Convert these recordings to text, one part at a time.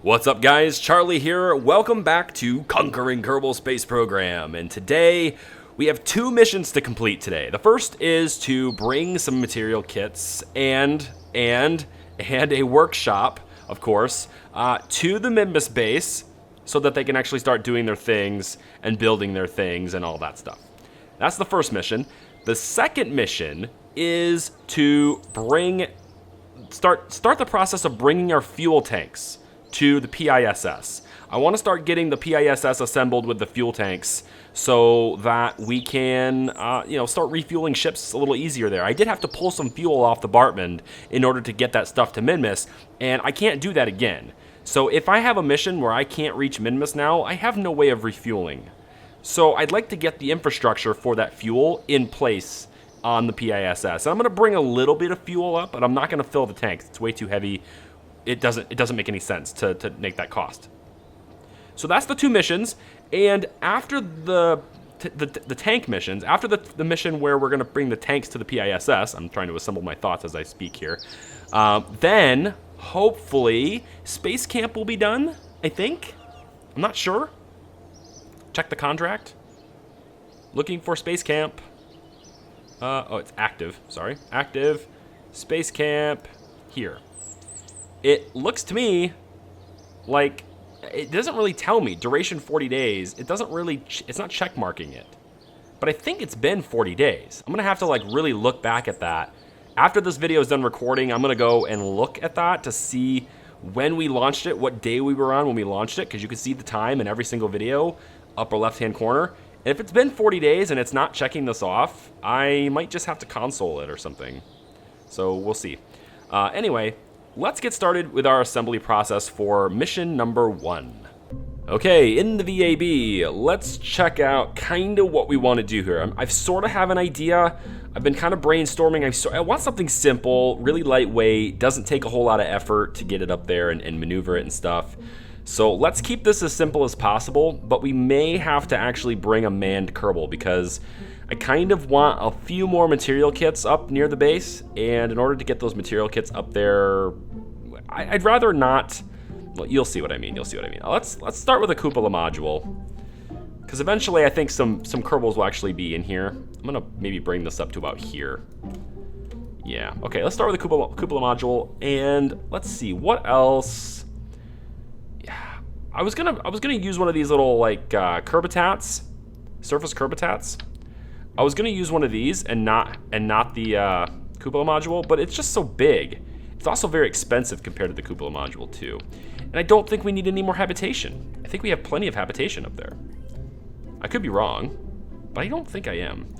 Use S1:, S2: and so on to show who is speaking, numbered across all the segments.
S1: What's up guys, Charlie here. Welcome back to Conquering Kerbal Space Program. And today we have two missions to complete today. The first is to bring some material kits and a workshop, of course, to the Mimbus base so that they can actually start doing their things and building their things and all that stuff. That's the first mission. The second mission is to start the process of bringing our fuel tanks to the PISS. I want to start getting the PISS assembled with the fuel tanks so that we can, start refueling ships a little easier there. I did have to pull some fuel off the Bartman in order to get that stuff to Minmus, and I can't do that again. So if I have a mission where I can't reach Minmus now, I have no way of refueling. So I'd like to get the infrastructure for that fuel in place on the PISS. And I'm going to bring a little bit of fuel up, but I'm not going to fill the tanks. It's way too heavy. It doesn't make any sense to make that cost. So that's the two missions, and after the tank missions, after the mission where we're going to bring the tanks to the PISS, I'm trying to assemble my thoughts as I speak here, then hopefully Space Camp will be done, I think. I'm not sure. Check the contract. Looking for Space Camp. It's active, sorry. Active, Space Camp, here. It looks to me like it doesn't really tell me duration 40 days. It doesn't really, it's not check marking it. But I think it's been 40 days. I'm gonna have to really look back at that. After this video is done recording, I'm gonna go and look at that to see when we launched it, what day we were on when we launched it, because you can see the time in every single video, upper left-hand corner. And if it's been 40 days and it's not checking this off, I might just have to console it or something. So we'll see. Anyway, let's get started with our assembly process for mission number 1. Okay, in the VAB, let's check out kind of what we want to do here. I sort of have an idea. I've been kind of brainstorming. I want something simple, really lightweight, doesn't take a whole lot of effort to get it up there and maneuver it and stuff. So let's keep this as simple as possible, but we may have to actually bring a manned Kerbal because I kind of want a few more material kits up near the base, and in order to get those material kits up there, I'd rather not. Well, you'll see what I mean. Let's start with a cupola module, because eventually I think some Kerbals will actually be in here. I'm gonna maybe bring this up to about here. Yeah. Okay. Let's start with the cupola module, and let's see what else. Yeah. I was gonna use one of these little Kerbitats, surface Kerbitats. I was gonna use one of these and not the cupola module, but it's just so big. It's also very expensive compared to the cupola module too. And I don't think we need any more habitation. I think we have plenty of habitation up there. I could be wrong, but I don't think I am.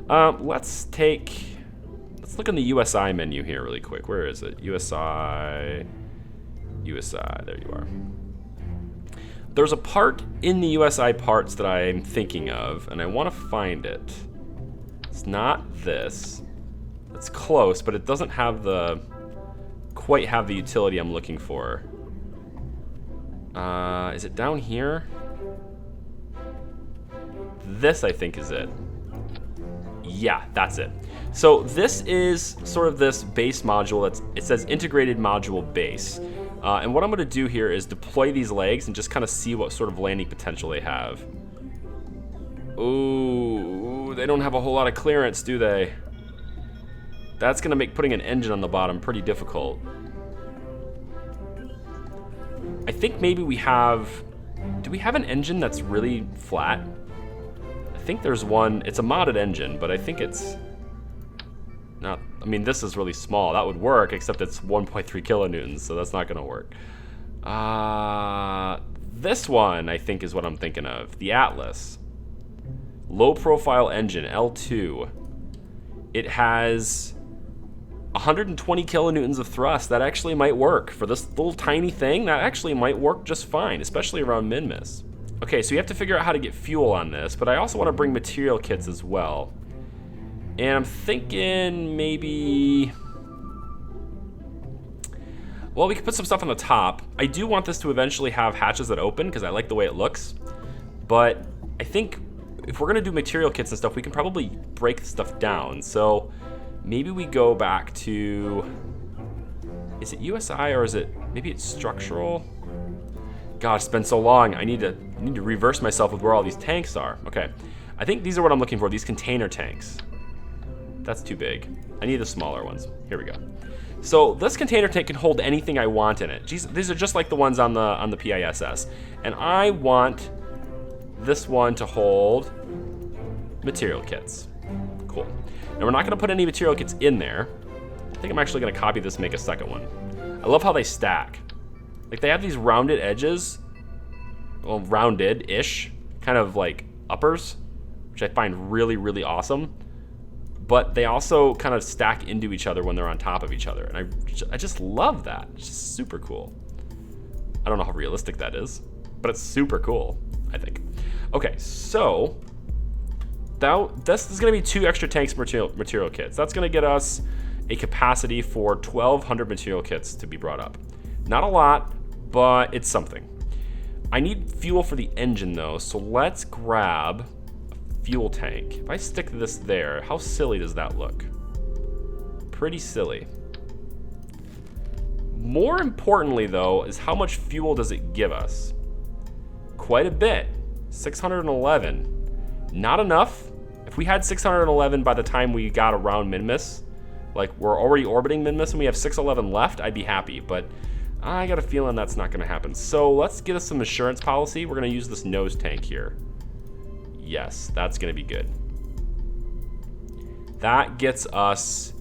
S1: Let's look in the USI menu here really quick. Where is it? USI, there you are. There's a part in the USI parts that I'm thinking of, and I want to find it. It's not this. It's close, but it doesn't have quite have the utility I'm looking for. Is it down here? This, I think, is it. Yeah, that's it. So this is sort of this base module. It says integrated module base. And what I'm going to do here is deploy these legs and just kind of see what sort of landing potential they have. Ooh, they don't have a whole lot of clearance, do they? That's going to make putting an engine on the bottom pretty difficult. I think maybe we have... Do we have an engine that's really flat? I think there's one. It's a modded engine, but I think it's not... I mean, this is really small. That would work, except it's 1.3 kilonewtons, so that's not going to work. This one, I think, is what I'm thinking of. The Atlas. Low-profile engine, L2. It has 120 kilonewtons of thrust. That actually might work. For this little tiny thing, that actually might work just fine, especially around Minmus. Okay, so you have to figure out how to get fuel on this, but I also want to bring material kits as well. And I'm thinking maybe... Well, we could put some stuff on the top. I do want this to eventually have hatches that open, because I like the way it looks. But I think if we're going to do material kits and stuff, we can probably break stuff down. So maybe we go back to... Is it USI or is it... Maybe it's structural? Gosh, it's been so long. I need to reverse myself with where all these tanks are. Okay. I think these are what I'm looking for, these container tanks. That's too big. I need the smaller ones. Here we go. So this container tank can hold anything I want in it. Jeez, these are just like the ones on the PISS. And I want this one to hold material kits. Cool. Now we're not gonna put any material kits in there. I think I'm actually gonna copy this and make a second one. I love how they stack. Like they have these rounded edges, well, rounded-ish, kind of like uppers, which I find really, really awesome. But they also kind of stack into each other when they're on top of each other. And I just love that. It's just super cool. I don't know how realistic that is, but it's super cool, I think. Okay, so this is gonna be 2 extra tanks material kits. That's gonna get us a capacity for 1,200 material kits to be brought up. Not a lot, but it's something. I need fuel for the engine though, so let's grab a fuel tank. If I stick this there, how silly does that look? Pretty silly. More importantly though, is how much fuel does it give us? Quite a bit, 611. Not enough. If we had 611 by the time we got around Minmus, like we're already orbiting Minmus and we have 611 left, I'd be happy, but I got a feeling that's not gonna happen. So let's get us some insurance policy. We're gonna use this nose tank here. Yes, that's gonna be good. That gets us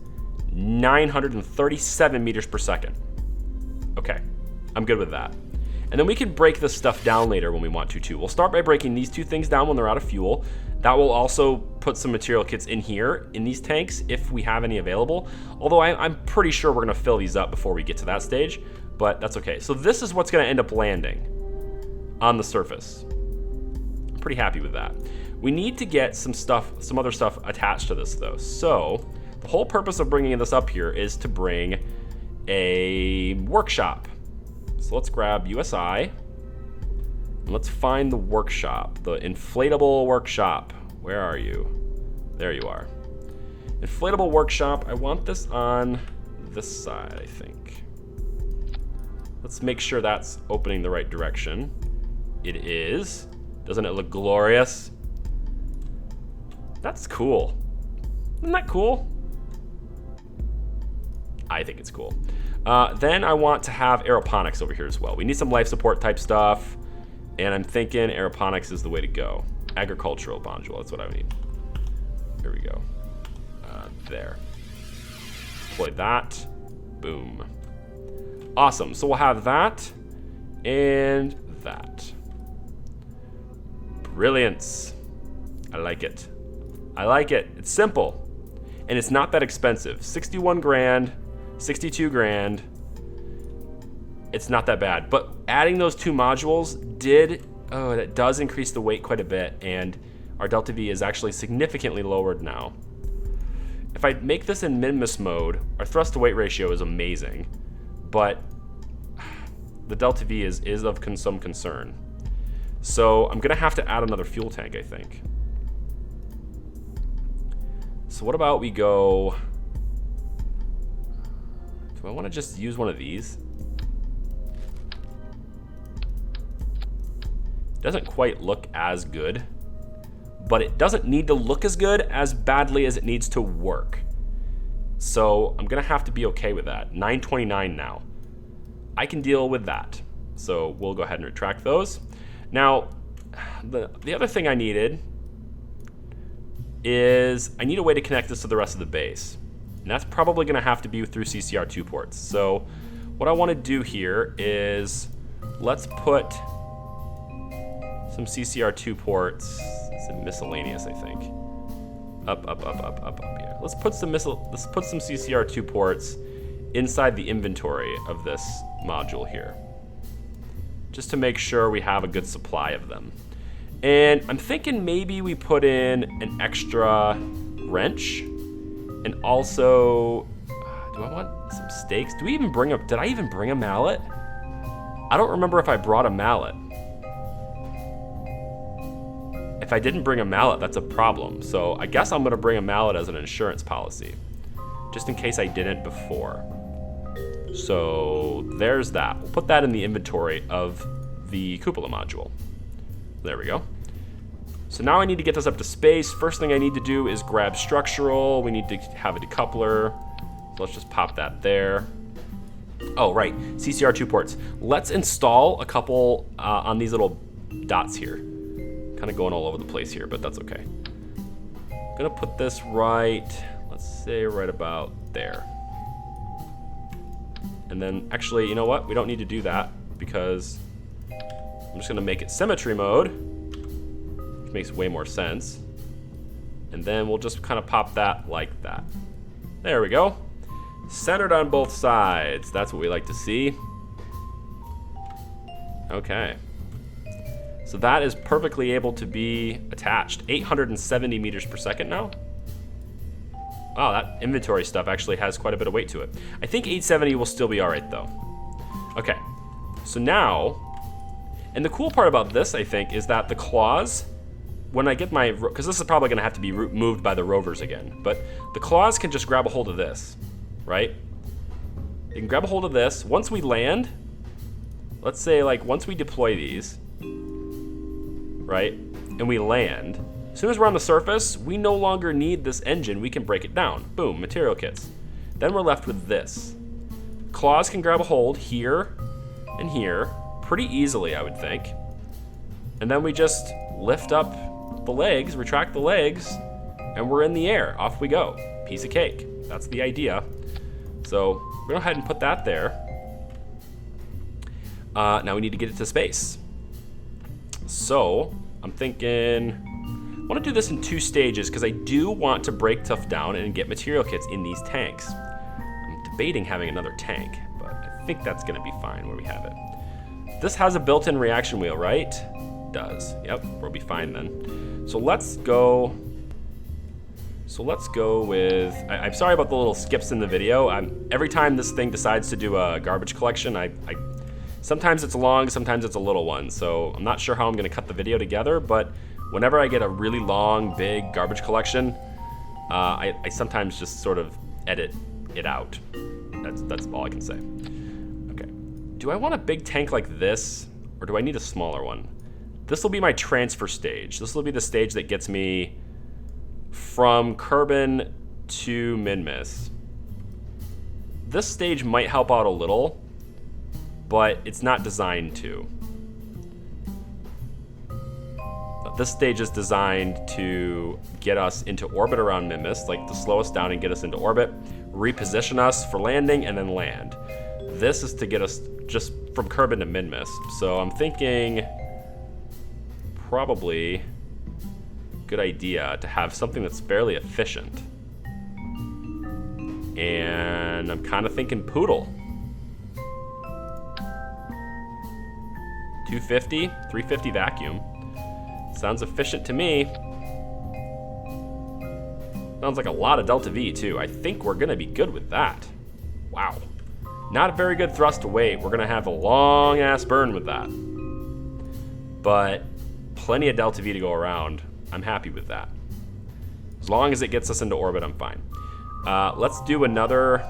S1: 937 meters per second. Okay, I'm good with that. And then we can break this stuff down later when we want to too. We'll start by breaking these 2 things down when they're out of fuel. That will also put some material kits in here, in these tanks, if we have any available. Although I'm pretty sure we're gonna fill these up before we get to that stage, but that's okay. So this is what's gonna end up landing on the surface. I'm pretty happy with that. We need to get some other stuff attached to this though. So the whole purpose of bringing this up here is to bring a workshop. So let's grab USI, and let's find the workshop, the inflatable workshop. Where are you? There you are. Inflatable workshop, I want this on this side, I think. Let's make sure that's opening the right direction. It is. Doesn't it look glorious? That's cool. Isn't that cool? I think it's cool. Then I want to have aeroponics over here as well. We need some life support type stuff, and I'm thinking aeroponics is the way to go. Agricultural module, that's what I need. Here we go. There. Deploy that. Boom. Awesome, so we'll have that and that. Brilliance. I like it. I like it. It's simple, and it's not that expensive. 61 grand. 62 grand. It's not that bad, but adding those 2 modules that does increase the weight quite a bit, and our delta V is actually significantly lowered now. If I make this in Minmus mode, our thrust to weight ratio is amazing, but the delta V is of some concern. So I'm gonna have to add another fuel tank, I think. So what about we go, do I want to just use one of these? Doesn't quite look as good, but it doesn't need to look as good as badly as it needs to work. So I'm gonna have to be okay with that. 929 now. I can deal with that. So we'll go ahead and retract those. Now, the other thing I needed is I need a way to connect this to the rest of the base. And that's probably gonna have to be through CCR2 ports. So what I wanna do here is let's put some CCR2 ports, it's in miscellaneous, I think. Up here. Let's put some CCR2 ports inside the inventory of this module here, just to make sure we have a good supply of them. And I'm thinking maybe we put in an extra wrench. And also, do I want some stakes? Did I even bring a mallet? I don't remember if I brought a mallet. If I didn't bring a mallet, that's a problem. So I guess I'm gonna bring a mallet as an insurance policy, just in case I didn't before. So there's that. We'll put that in the inventory of the cupola module. There we go. So now I need to get this up to space. First thing I need to do is grab structural. We need to have a decoupler. So let's just pop that there. Oh, right, CCR2 ports. Let's install a couple on these little dots here. Kind of going all over the place here, but that's okay. I'm gonna put this right, let's say right about there. And then actually, you know what? We don't need to do that because I'm just gonna make it symmetry mode, which makes way more sense. And then we'll just kind of pop that like that. There we go. Centered on both sides. That's what we like to see. Okay. So that is perfectly able to be attached. 870 meters per second now. Wow, that inventory stuff actually has quite a bit of weight to it. I think 870 will still be all right though. Okay, so now, and the cool part about this, I think, is that the claws, when I get my, because this is probably gonna have to be moved by the rovers again, but the claws can just grab a hold of this, right? They can grab a hold of this. Once we land, let's say like once we deploy these, right, and we land, as soon as we're on the surface, we no longer need this engine. We can break it down. Boom, material kits. Then we're left with this. Claws can grab a hold here and here pretty easily, I would think. And then we just lift up the legs, retract the legs, and we're in the air. Off we go. Piece of cake. That's the idea. So we're gonna go ahead and put that there. Now we need to get it to space. So I'm thinking, I want to do this in 2 stages because I do want to break stuff down and get material kits in these tanks. I'm debating having another tank, but I think that's going to be fine where we have it. This has a built-in reaction wheel, right? Does. Yep, we'll be fine then. So let's go. With. I'm sorry about the little skips in the video. Every time this thing decides to do a garbage collection, sometimes it's long, sometimes it's a little one, so I'm not sure how I'm gonna cut the video together, but whenever I get a really long, big garbage collection, I sometimes just sort of edit it out. That's all I can say. Okay, do I want a big tank like this, or do I need a smaller one? This will be my transfer stage. This will be the stage that gets me from Kerbin to Minmus. This stage might help out a little, but it's not designed to. This stage is designed to get us into orbit around Minmus, like to slow us down and get us into orbit, reposition us for landing, and then land. This is to get us just from Kerbin to Minmus. So I'm thinking probably good idea to have something that's fairly efficient. And I'm kind of thinking Poodle. 250, 350 vacuum. Sounds efficient to me. Sounds like a lot of delta V too. I think we're gonna be good with that. Wow. Not a very good thrust to weight. We're gonna have a long ass burn with that. But plenty of delta V to go around. I'm happy with that. As long as it gets us into orbit, I'm fine. Let's do another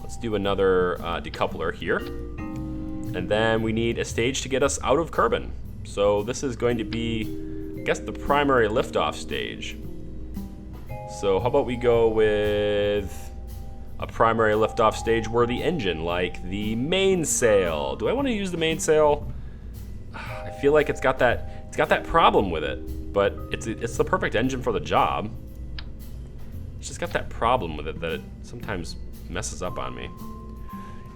S1: decoupler here. And then we need a stage to get us out of Kerbin. So this is going to be, I guess, the primary liftoff stage. So how about we go with a primary liftoff stage worthy engine, like the mainsail. Do I want to use the mainsail? I feel like it's got that problem with it, but it's the perfect engine for the job. It's just got that problem with it that it sometimes messes up on me.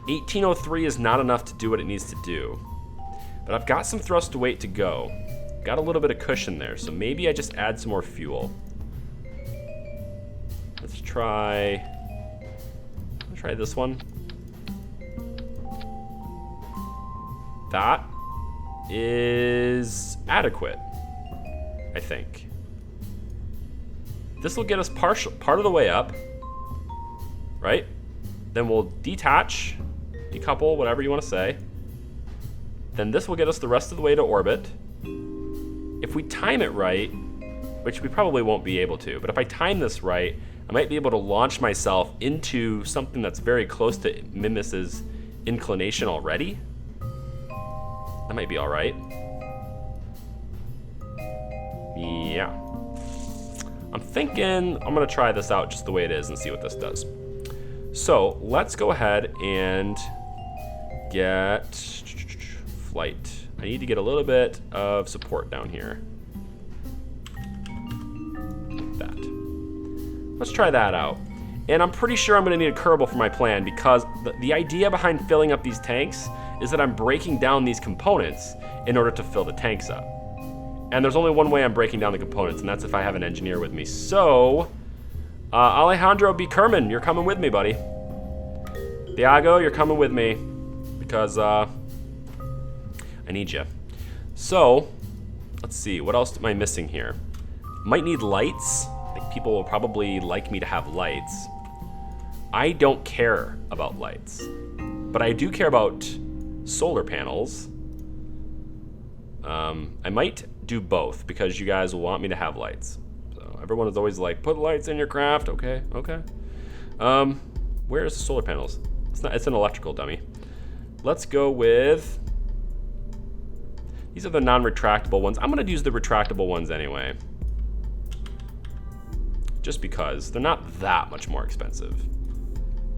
S1: 1803 is not enough to do what it needs to do, but I've got some thrust to weight to go. Got a little bit of cushion there, so maybe I just add some more fuel. Let's try this one. That is adequate, I think. This will get us part of the way up, right? Then we'll detach, decouple, whatever you want to say. Then this will get us the rest of the way to orbit. If we time it right, which we probably won't be able to, but if I time this right, I might be able to launch myself into something that's very close to Minmus's inclination already. That might be all right. Yeah. I'm thinking I'm gonna try this out just the way it is and see what this does. So let's go ahead and get flight. I need to get a little bit of support down here. Like that. Let's try that out. And I'm pretty sure I'm gonna need a Kerbal for my plan, because the idea behind filling up these tanks is that I'm breaking down these components in order to fill the tanks up. And there's only one way I'm breaking down the components, and that's if I have an engineer with me. So, Alejandro B. Kerman, you're coming with me, buddy. Diago, you're coming with me, because I need you. So, let's see, what else am I missing here? Might need lights. I think people will probably like me to have lights. I don't care about lights, but I do care about solar panels. I might do both, because you guys will want me to have lights. So everyone is always like, put lights in your craft. Okay, okay. Where's the solar panels? It's an electrical dummy. Let's go with, these are the non-retractable ones. I'm gonna use the retractable ones anyway, just because they're not that much more expensive,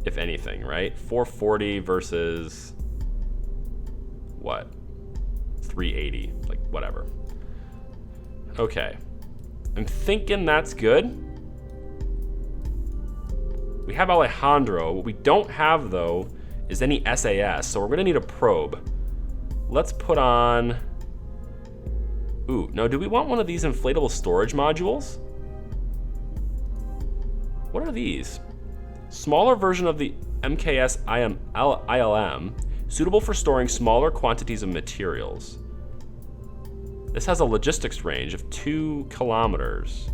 S1: if anything, right? 440 versus what? 380, like whatever. Okay, I'm thinking that's good. We have Alejandro. What we don't have though is any SAS, so we're gonna need a probe. Let's put on, ooh, no, do we want one of these inflatable storage modules? What are these? Smaller version of the MKS ILM, suitable for storing smaller quantities of materials. This has a logistics range of 2 kilometers.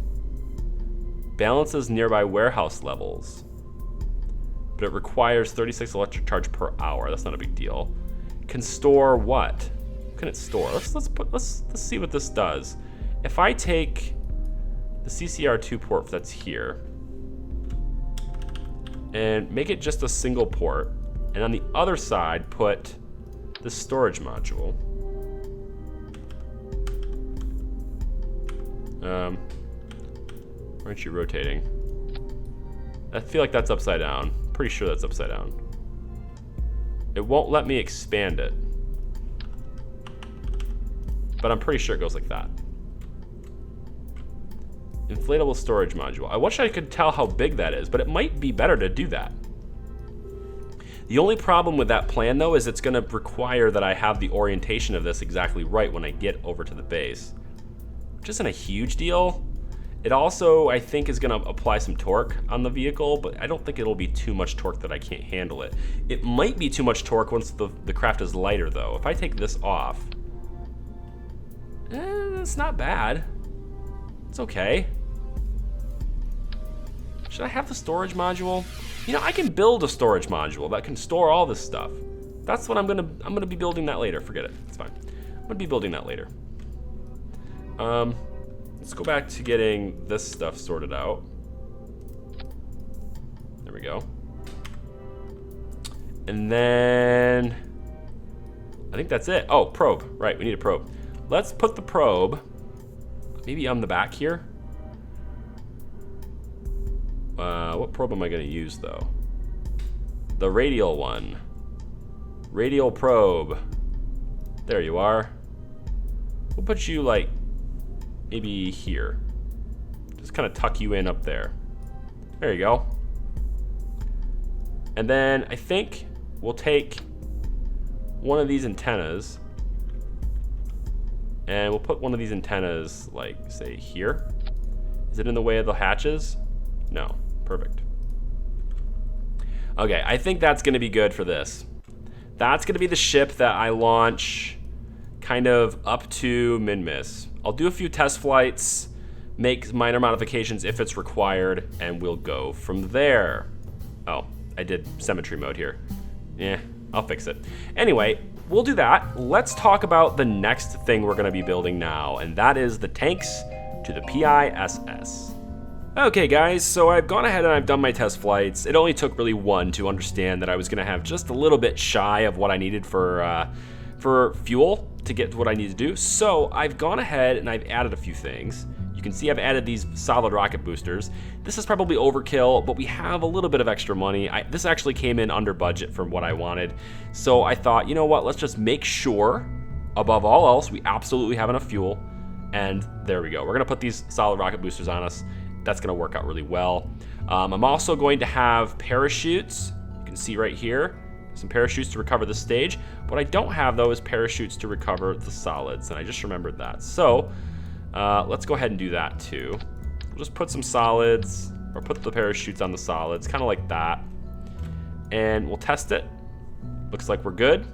S1: Balances nearby warehouse levels, but it requires 36 electric charge per hour. That's not a big deal. Can store what? What can it store? Let's see what this does. If I take the CCR2 port that's here and make it just a single port, and on the other side put the storage module. Aren't you rotating? I feel like that's upside down. Pretty sure that's upside down. It won't let me expand it, but I'm pretty sure it goes like that. Inflatable storage module. I wish I could tell how big that is, but it might be better to do that. The only problem with that plan though is it's gonna require that I have the orientation of this exactly right when I get over to the base, which isn't a huge deal. It also, I think, is gonna apply some torque on the vehicle, but I don't think it'll be too much torque that I can't handle it. It might be too much torque once the craft is lighter though. If I take this off, it's not bad. It's okay. Should I have the storage module? You know, I can build a storage module that can store all this stuff. That's what I'm gonna be building that later. Forget it, it's fine. I'm gonna be building that later. Let's go back to getting this stuff sorted out. There we go. And then I think that's it. Oh, probe, right, we need a probe. Let's put the probe maybe on the back here. What probe am I gonna use though? The radial one. Radial probe. There you are. We'll put you like maybe here. Just kind of tuck you in up there. There you go. And then I think we'll take one of these antennas and we'll put one of these antennas like say here. Is it in the way of the hatches? No, perfect. Okay, I think that's gonna be good for this. That's gonna be the ship that I launch kind of up to Minmus. I'll do a few test flights, make minor modifications if it's required, and we'll go from there. Oh, I did symmetry mode here. Yeah, I'll fix it. Anyway, we'll do that. Let's talk about the next thing we're gonna be building now, and that is the tanks to the PISS. Okay guys, so I've gone ahead and I've done my test flights. It only took really one to understand that I was gonna have just a little bit shy of what I needed for for fuel to get to what I need to do. So I've gone ahead and I've added a few things. You can see I've added these solid rocket boosters. This is probably overkill, but we have a little bit of extra money. This actually came in under budget from what I wanted. So I thought, you know what, let's just make sure, above all else, we absolutely have enough fuel. And there we go. We're gonna put these solid rocket boosters on us. That's gonna work out really well. I'm also going to have parachutes. You can see right here, some parachutes to recover the stage. What I don't have though is parachutes to recover the solids, and I just remembered that. So let's go ahead and do that too. We'll just put some solids, or put the parachutes on the solids, kind of like that. And we'll test it. Looks like we're good.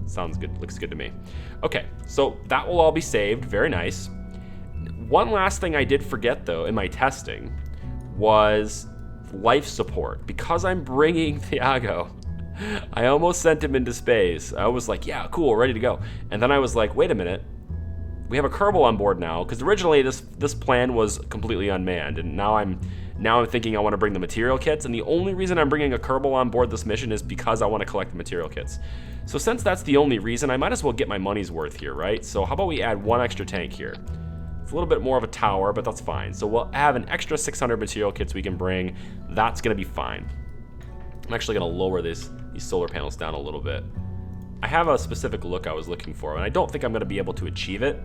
S1: Sounds good, looks good to me. Okay, so that will all be saved, very nice. One last thing I did forget though in my testing was life support. Because I'm bringing Thiago, I almost sent him into space. I was like, yeah, cool, ready to go. And then I was like, wait a minute, we have a Kerbal on board now, because originally this plan was completely unmanned, and now I'm thinking I want to bring the material kits, and the only reason I'm bringing a Kerbal on board this mission is because I want to collect the material kits. So since that's the only reason, I might as well get my money's worth here, right? So how about we add one extra tank here? It's a little bit more of a tower, but that's fine. So we'll have an extra 600 material kits we can bring. That's going to be fine. I'm actually going to lower these solar panels down a little bit. I have a specific look I was looking for, and I don't think I'm going to be able to achieve it.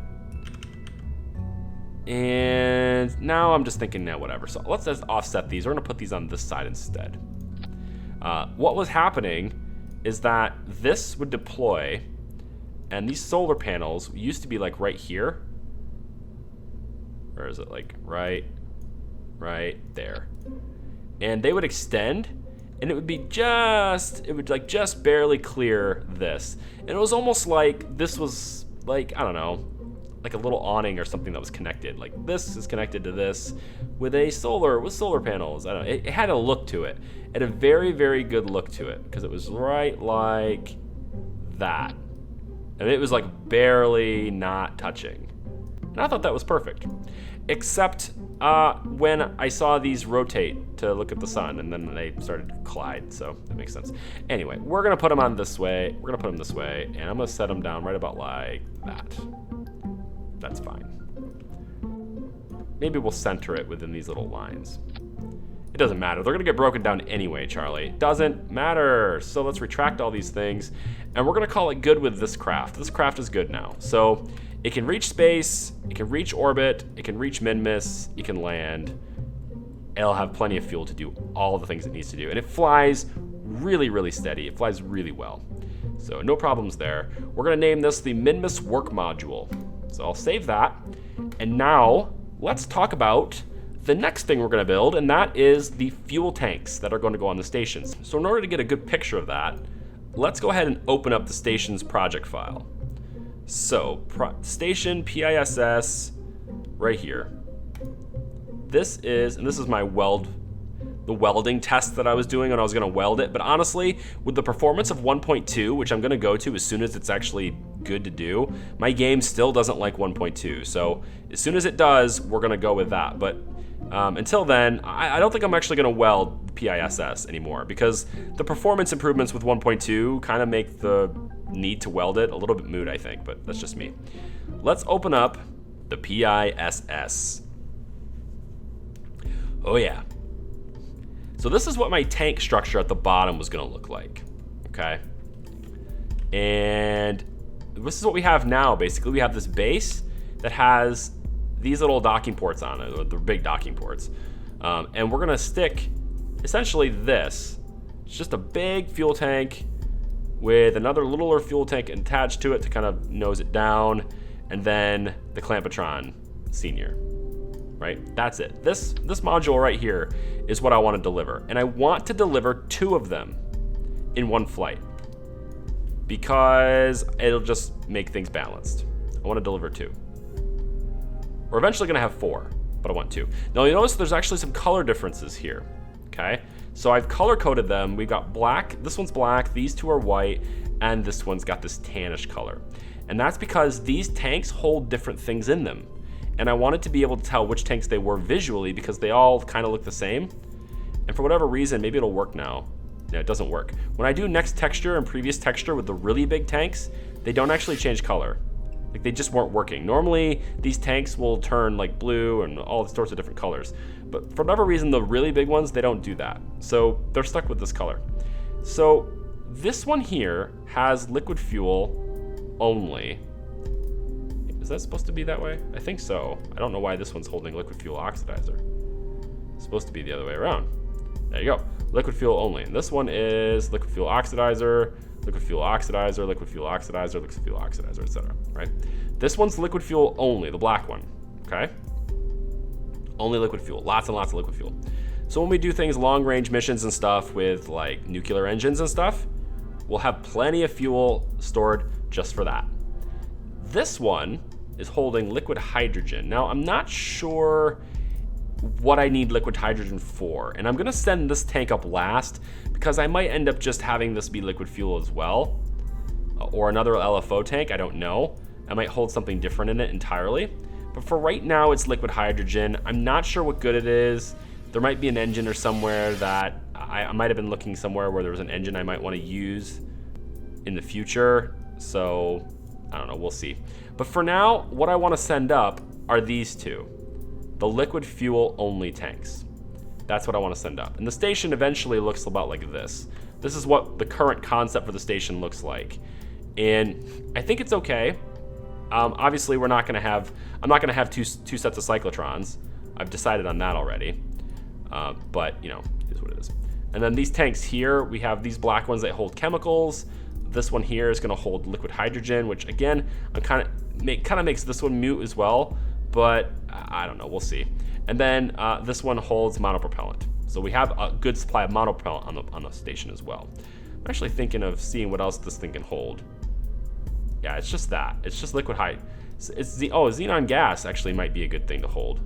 S1: And now I'm just thinking, no, whatever. So let's just offset these. We're going to put these on this side instead. What was happening is that this would deploy, and these solar panels used to be like right here. Or is it like right there? And they would extend, and it would be just barely clear this. And it was almost like this was like, I don't know, like a little awning or something that was connected. Like this is connected to this with solar panels. I don't know. It had a look to it. It had a very, very good look to it because it was right like that. And it was like barely not touching. And I thought that was perfect. Except when I saw these rotate to look at the sun, and then they started to collide, so that makes sense. Anyway, we're gonna put them on this way. We're gonna put them this way, and I'm gonna set them down right about like that. That's fine. Maybe we'll center it within these little lines. It doesn't matter. They're gonna get broken down anyway, Charlie. Doesn't matter. So let's retract all these things, and we're gonna call it good with this craft. This craft is good now. So it can reach space, it can reach orbit, it can reach min-miss, it can land. It'll have plenty of fuel to do all the things it needs to do. And it flies really, really steady. It flies really well. So no problems there. We're gonna name this the min-miss work module. So I'll save that. And now let's talk about the next thing we're gonna build, and that is the fuel tanks that are going to go on the stations. So in order to get a good picture of that, let's go ahead and open up the station's project file. So station PISS right here. This is my the welding test that I was doing when I was gonna weld it. But honestly, with the performance of 1.2, which I'm gonna go to as soon as it's actually good to do, my game still doesn't like 1.2. So as soon as it does, we're gonna go with that. But until then, I don't think I'm actually gonna weld PISS anymore, because the performance improvements with 1.2 kind of make the need to weld it a little bit moot, I think, but that's just me. Let's open up the PISS. Oh yeah. So this is what my tank structure at the bottom was gonna look like, okay? And this is what we have now, basically. We have this base that has these little docking ports on it, or the big docking ports. And we're gonna stick essentially this. It's just a big fuel tank with another littler fuel tank attached to it to kind of nose it down, and then the Clampatron Senior, right? That's it. This module right here is what I want to deliver, and I want to deliver 2 of them in one flight because it'll just make things balanced. I want to deliver 2. We're eventually going to have 4, but I want 2. Now you notice there's actually some color differences here, okay? So I've color coded them. We've got black, this one's black, these 2 are white, and this one's got this tannish color. And that's because these tanks hold different things in them. And I wanted to be able to tell which tanks they were visually because they all kind of look the same. And for whatever reason, maybe it'll work now. Yeah, it doesn't work. When I do next texture and previous texture with the really big tanks, they don't actually change color. Like, they just weren't working. Normally, these tanks will turn like blue and all sorts of different colors. But for whatever reason, the really big ones, they don't do that. So they're stuck with this color. So this one here has liquid fuel only. Is that supposed to be that way? I think so. I don't know why this one's holding liquid fuel oxidizer. It's supposed to be the other way around. There you go. Liquid fuel only. And this one is liquid fuel oxidizer, liquid fuel oxidizer, liquid fuel oxidizer, liquid fuel oxidizer, etc. Right? This one's liquid fuel only, the black one. Okay? Only liquid fuel. Lots and lots of liquid fuel. So when we do things, long range missions and stuff with like nuclear engines and stuff, we'll have plenty of fuel stored just for that. This one is holding liquid hydrogen. Now, I'm not sure what I need liquid hydrogen for, and I'm gonna send this tank up last because I might end up just having this be liquid fuel as well, or another LFO tank, I don't know. I might hold something different in it entirely, but for right now it's liquid hydrogen. I'm not sure what good it is. There might be an engine or somewhere that I might have been looking somewhere where there was an engine I might want to use in the future, so I don't know, we'll see. But for now, what I want to send up are these two, the liquid fuel only tanks. That's what I want to send up. And the station eventually looks about like this. This is what the current concept for the station looks like. And I think it's okay. Obviously, I'm not going to have two sets of cyclotrons. I've decided on that already. But, you know, it is what it is. And then these tanks here, we have these black ones that hold chemicals. This one here is going to hold liquid hydrogen, which again, kind of makes this one mute as well. But I don't know, we'll see. And then this one holds monopropellant. So we have a good supply of monopropellant on the station as well. I'm actually thinking of seeing what else this thing can hold. Yeah, it's just that. It's just liquid hydrogen. Xenon gas actually might be a good thing to hold.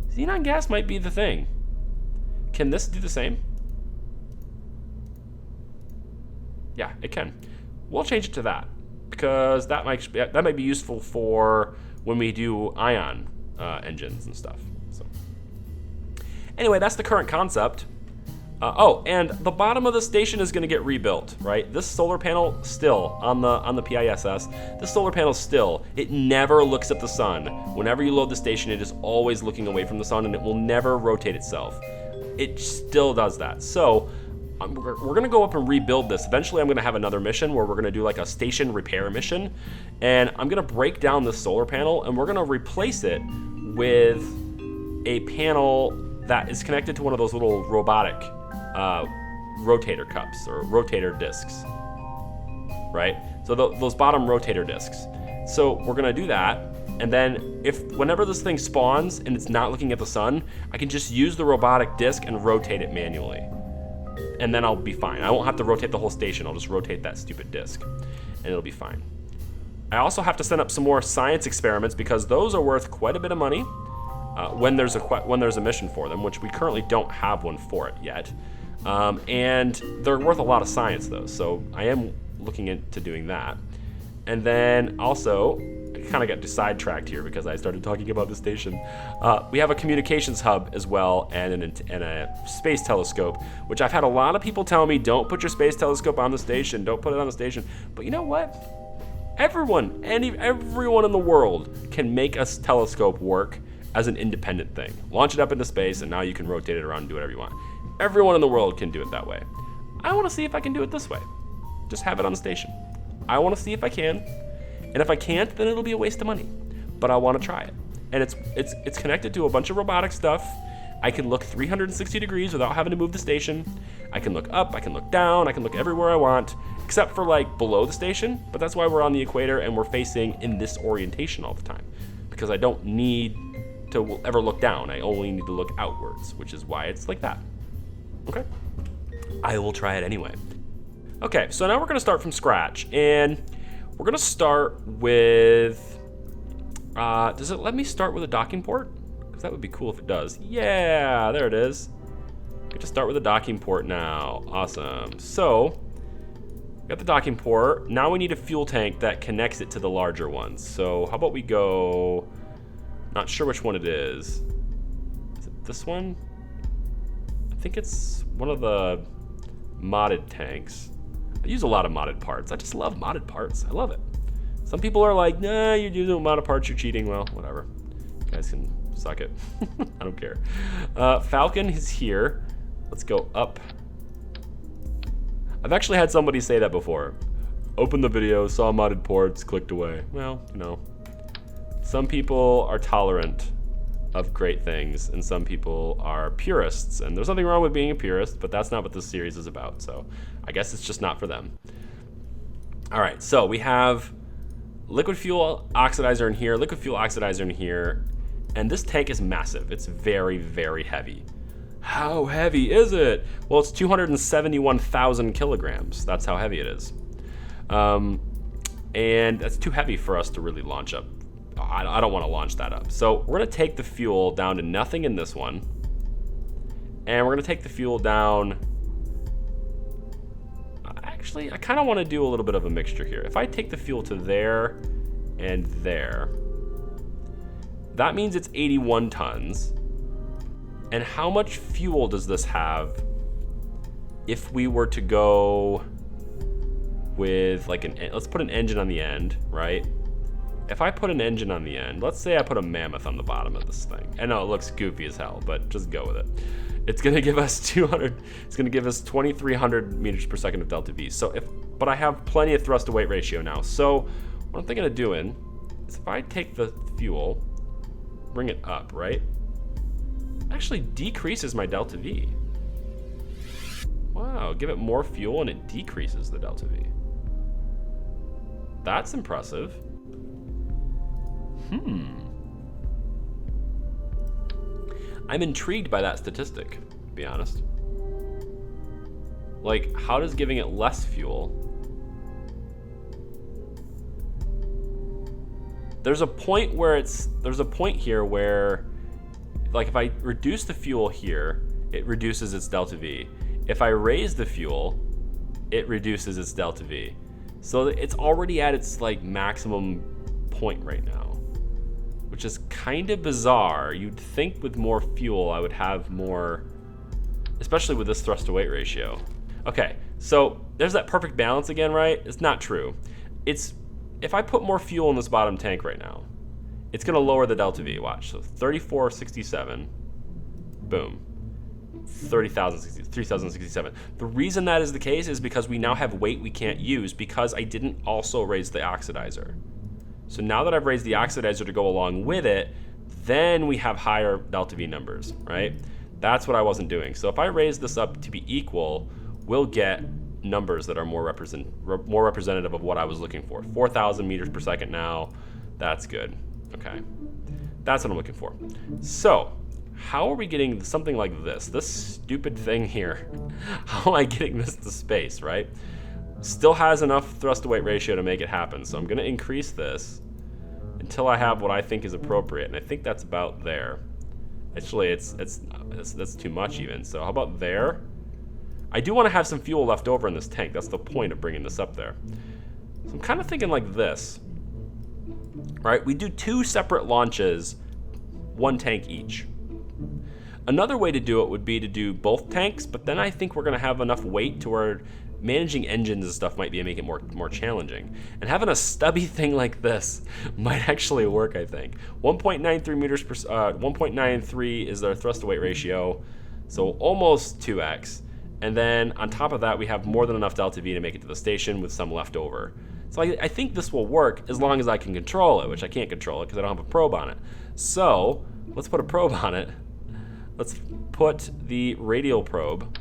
S1: Xenon gas might be the thing. Can this do the same? Yeah, it can. We'll change it to that because that might be useful for when we do ion engines and stuff. So anyway, that's the current concept. And the bottom of the station is going to get rebuilt, right? This solar panel still on the PISS. This solar panel still, it never looks at the sun. Whenever you load the station, it is always looking away from the sun, and it will never rotate itself. It still does that. So we're going to go up and rebuild this. Eventually, I'm going to have another mission where we're going to do like a station repair mission, and I'm going to break down this solar panel, and we're going to replace it with a panel that is connected to one of those little robotic rotator cups or rotator discs, right? So those bottom rotator discs. So we're going to do that, and then whenever this thing spawns and it's not looking at the sun, I can just use the robotic disc and rotate it manually. And then I'll be fine. I won't have to rotate the whole station. I'll just rotate that stupid disc, and it'll be fine. I also have to send up some more science experiments because those are worth quite a bit of money when there's a mission for them, which we currently don't have one for it yet. And they're worth a lot of science though, so I am looking into doing that. And then also, I kind of got sidetracked here because I started talking about the station. We have a communications hub as well, and a space telescope, which I've had a lot of people tell me, don't put your space telescope on the station, don't put it on the station. But you know what? Everyone in the world can make a telescope work as an independent thing. Launch it up into space, and now you can rotate it around and do whatever you want. Everyone in the world can do it that way. I want to see if I can do it this way. Just have it on the station. I want to see if I can. And if I can't, then it'll be a waste of money. But I want to try it. And it's connected to a bunch of robotic stuff. I can look 360 degrees without having to move the station. I can look up, I can look down, I can look everywhere I want, except for like below the station. But that's why we're on the equator and we're facing in this orientation all the time. Because I don't need to ever look down. I only need to look outwards, which is why it's like that. Okay? I will try it anyway. Okay, so now we're gonna start from scratch, and we're gonna start with, does it let me start with a docking port? Because that would be cool if it does. Yeah, there it is. I get to start with a docking port now. Awesome. So, got the docking port. Now we need a fuel tank that connects it to the larger ones. So how about we go, not sure which one it is. Is it this one? I think it's one of the modded tanks. I use a lot of modded parts. I just love modded parts. I love it. Some people are like, nah, you're using modded parts, you're cheating. Well, whatever. You guys can suck it. I don't care. Falcon is here. Let's go up. I've actually had somebody say that before. Opened the video, saw modded ports, clicked away. Well, you know, some people are tolerant of great things, and some people are purists. And there's nothing wrong with being a purist, but that's not what this series is about. So I guess it's just not for them. All right, so we have liquid fuel oxidizer in here, liquid fuel oxidizer in here, and this tank is massive. It's very, very heavy. How heavy is it? Well, it's 271,000 kilograms. That's how heavy it is. And that's too heavy for us to really launch up. I don't want to launch that up. So we're going to take the fuel down to nothing in this one. And we're going to take the fuel down. Actually, I kind of want to do a little bit of a mixture here. If I take the fuel to there and there, that means it's 81 tons. And how much fuel does this have if we were to go with like let's put an engine on the end, right? If I put an engine on the end, let's say I put a mammoth on the bottom of this thing. I know it looks goofy as hell, but just go with it. It's gonna give us 2,300 meters per second of delta V. But I have plenty of thrust to weight ratio now. So what I'm thinking of doing is if I take the fuel, bring it up, right? It actually decreases my delta V. Wow, give it more fuel and it decreases the delta V. That's impressive. I'm intrigued by that statistic, to be honest. Like, how does giving it less fuel? There's a point here where, like, if I reduce the fuel here, it reduces its delta V. If I raise the fuel, it reduces its delta V. So it's already at its like maximum point right now, which is kind of bizarre. You'd think with more fuel I would have more, especially with this thrust to weight ratio. Okay, so there's that perfect balance again, right? It's not true. If I put more fuel in this bottom tank right now, it's gonna lower the delta V. Watch, so 3467, boom, 3,067. The reason that is the case is because we now have weight we can't use because I didn't also raise the oxidizer. So now that I've raised the oxidizer to go along with it, then we have higher delta V numbers, right? That's what I wasn't doing. So if I raise this up to be equal, we'll get numbers that are more representative of what I was looking for. 4,000 meters per second now. That's good. Okay. That's what I'm looking for. So how are we getting something like this stupid thing here? How am I getting this to space, right? Still has enough thrust to weight ratio to make it happen. So I'm going to increase this until I have what I think is appropriate. And I think that's about there. Actually, that's too much even. So how about there? I do want to have some fuel left over in this tank. That's the point of bringing this up there. So I'm kind of thinking like this, right? We do 2 separate launches, 1 tank each. Another way to do it would be to do both tanks, but then I think we're going to have enough weight to where managing engines and stuff might make it more challenging. And having a stubby thing like this might actually work, I think. 1.93 meters per 1.93 is our thrust to weight ratio, so almost 2x. And then on top of that, we have more than enough delta V to make it to the station with some left over. So I think this will work as long as I can control it, which I can't control it because I don't have a probe on it. So let's put a probe on it. Let's put the radial probe.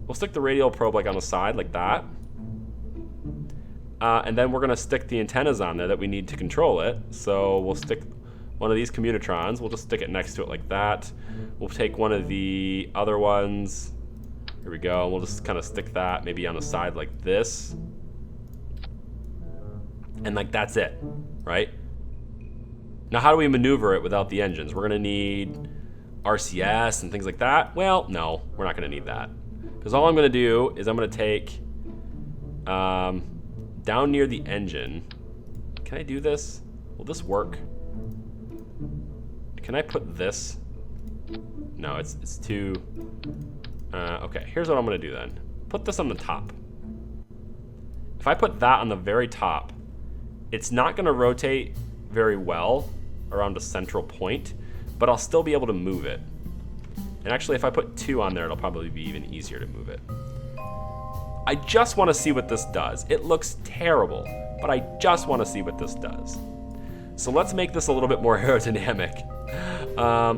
S1: We'll stick the radial probe like on the side, like that. And then we're gonna stick the antennas on there that we need to control it. So we'll stick one of these communitrons. We'll just stick it next to it like that. We'll take one of the other ones. Here we go. We'll just kind of stick that maybe on the side like this. And like that's it, right? Now how do we maneuver it without the engines? We're gonna need RCS and things like that. Well, no, we're not gonna need that. Because all I'm gonna do is I'm gonna take down near the engine. Can I do this? Will this work? Can I put this? No, it's too Okay, here's what I'm gonna do then. Put this on the top. If I put that on the very top, it's not gonna rotate very well around a central point, but I'll still be able to move it. And actually, if I put 2 on there, it'll probably be even easier to move it. I just wanna see what this does. It looks terrible, but I just wanna see what this does. So let's make this a little bit more aerodynamic.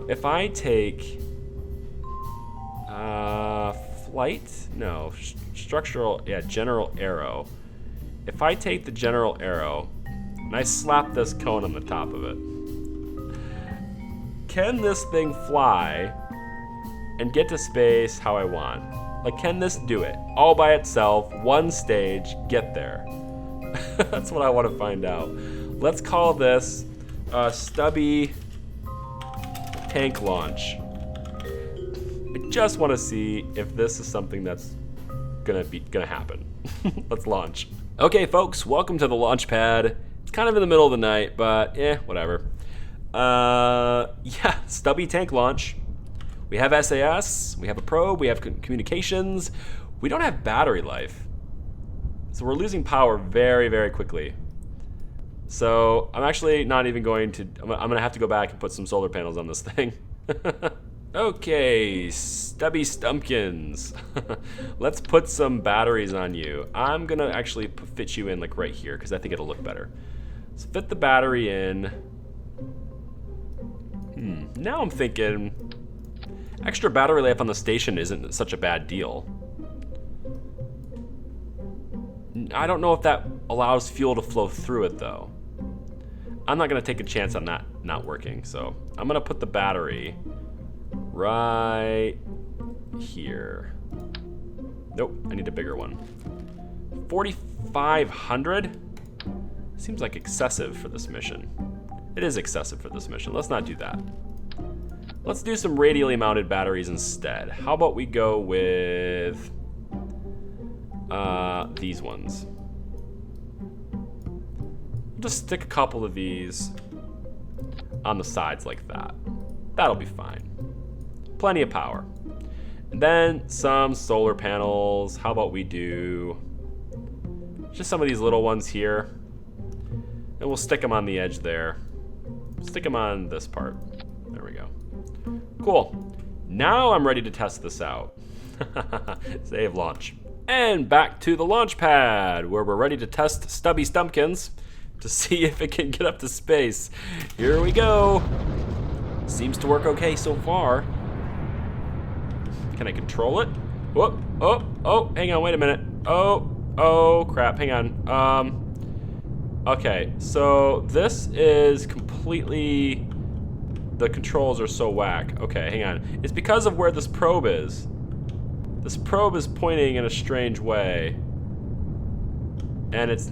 S1: If I take flight, no, structural, yeah, general aero. If I take the general aero and I slap this cone on the top of it, can this thing fly and get to space how I want? Like, can this do it all by itself, one stage, get there? That's what I want to find out. Let's call this stubby tank launch. I just want to see if this is something that's gonna happen. Let's launch. Okay, folks, welcome to the launch pad. It's kind of in the middle of the night, but whatever. Yeah, stubby tank launch. We have SAS, we have a probe, we have communications. We don't have battery life. So we're losing power very, very quickly. So I'm actually not even going to, I'm gonna have to go back and put some solar panels on this thing. Okay, stubby stumpkins. Let's put some batteries on you. I'm gonna actually fit you in like right here because I think it'll look better. Let's fit the battery in. Now I'm thinking extra battery life on the station isn't such a bad deal. I don't know if that allows fuel to flow through it though. I'm not gonna take a chance on that not working, so I'm gonna put the battery right here. Nope, I need a bigger one. 4,500? Seems like excessive for this mission. It is excessive for this mission. Let's not do that. Let's do some radially mounted batteries instead. How about we go with these ones? Just stick a couple of these on the sides like that. That'll be fine. Plenty of power. And then some solar panels. How about we do just some of these little ones here, and we'll stick them on the edge there. Stick them on this part. There we go. Cool. Now I'm ready to test this out. Save launch. And back to the launch pad, where we're ready to test Stubby Stumpkins to see if it can get up to space. Here we go. Seems to work okay so far. Can I control it? Whoop, oh, hang on, wait a minute. Oh, crap, hang on. Okay, so this is completely, the controls are so whack. Okay, hang on. It's because of where this probe is. This probe is pointing in a strange way. And it's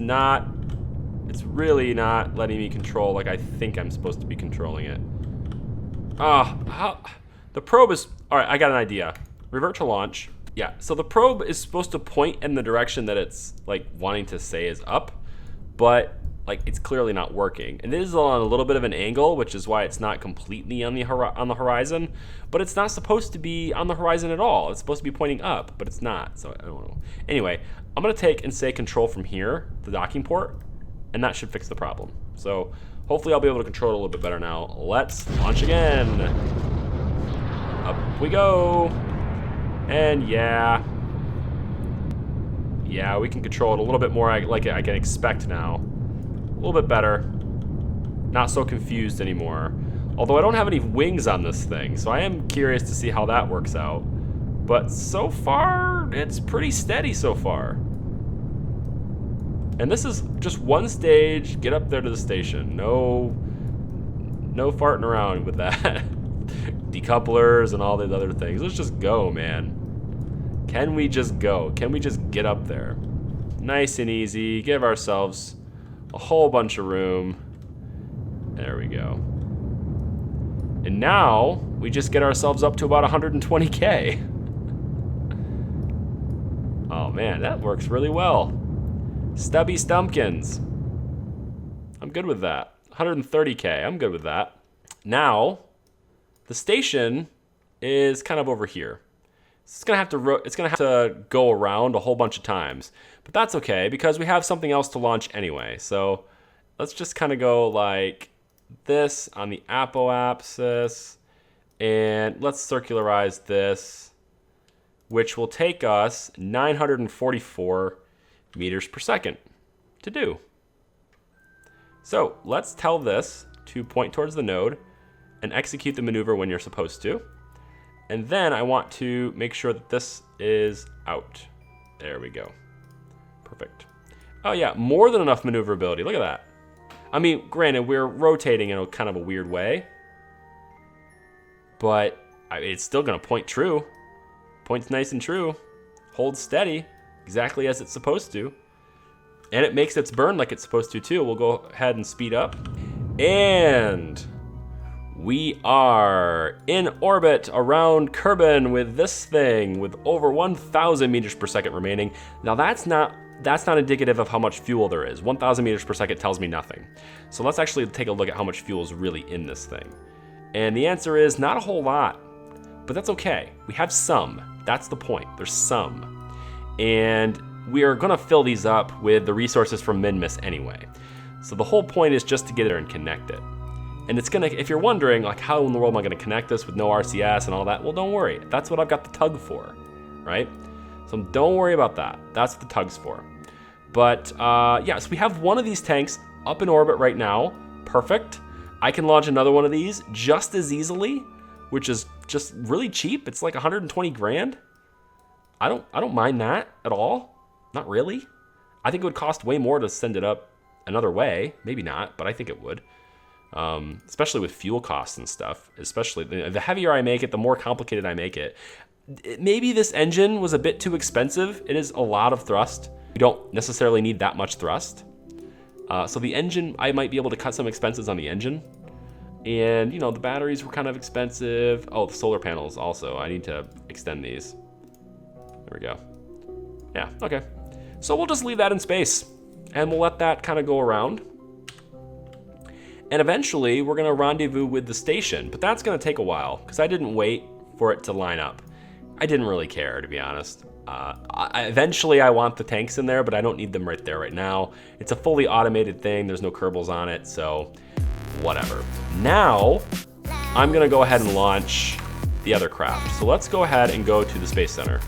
S1: really not letting me control like I think I'm supposed to be controlling it. The probe is, all right, I got an idea. Revert to launch. Yeah, so the probe is supposed to point in the direction that it's like wanting to say is up, but like it's clearly not working. And it is on a little bit of an angle, which is why it's not completely on the horizon, but it's not supposed to be on the horizon at all. It's supposed to be pointing up, but it's not, so I don't know. Anyway, I'm gonna take and say control from here, the docking port, and that should fix the problem. So hopefully I'll be able to control it a little bit better now. Let's launch again. Up we go. And yeah, we can control it a little bit more like I can expect now. A little bit better. Not so confused anymore. Although I don't have any wings on this thing, so I am curious to see how that works out. But so far, it's pretty steady so far. And this is just one stage, get up there to the station. No farting around with that. Decouplers and all these other things. Let's just go, man. Can we just go? Can we just get up there? Nice and easy. Give ourselves a whole bunch of room. There we go. And now we just get ourselves up to about 120K. Oh man, that works really well. Stubby Stumpkins. I'm good with that. 130K, I'm good with that. Now, the station is kind of over here. It's gonna have to go around a whole bunch of times, but that's okay because we have something else to launch anyway. So let's just kind of go like this on the apoapsis, and let's circularize this, which will take us 944 meters per second to do. So let's tell this to point towards the node and execute the maneuver when you're supposed to. And then I want to make sure that this is out. There we go. Perfect. Oh yeah, more than enough maneuverability. Look at that. I mean, granted, we're rotating in a kind of a weird way, but it's still gonna point true. Points nice and true. Holds steady, exactly as it's supposed to. And it makes its burn like it's supposed to too. We'll go ahead and speed up. And we are in orbit around Kerbin with this thing with over 1,000 meters per second remaining. Now that's not indicative of how much fuel there is. 1,000 meters per second tells me nothing. So let's actually take a look at how much fuel is really in this thing. And the answer is not a whole lot, but that's okay. We have some. That's the point. There's some. And we are gonna fill these up with the resources from Minmus anyway. So the whole point is just to get there and connect it. And it's gonna, if you're wondering, like, how in the world am I gonna connect this with no RCS and all that? Well, don't worry. That's what I've got the tug for, right? So don't worry about that. That's what the tug's for. But yeah, so we have one of these tanks up in orbit right now. Perfect. I can launch another one of these just as easily, which is just really cheap. It's like 120 grand. I don't mind that at all. Not really. I think it would cost way more to send it up another way. Maybe not, but I think it would. Especially with fuel costs and stuff. Especially the heavier I make it, the more complicated I make it. Maybe this engine was a bit too expensive. It is a lot of thrust. You don't necessarily need that much thrust. So the engine, I might be able to cut some expenses on the engine. And, you know, the batteries were kind of expensive. Oh, the solar panels also. I need to extend these. There we go. Yeah, okay. So we'll just leave that in space. And we'll let that kind of go around. And eventually, we're going to rendezvous with the station. But that's going to take a while, because I didn't wait for it to line up. I didn't really care, to be honest. Eventually, I want the tanks in there, but I don't need them right there right now. It's a fully automated thing. There's no Kerbals on it, so whatever. Now, I'm going to go ahead and launch the other craft. So let's go ahead and go to the Space Center.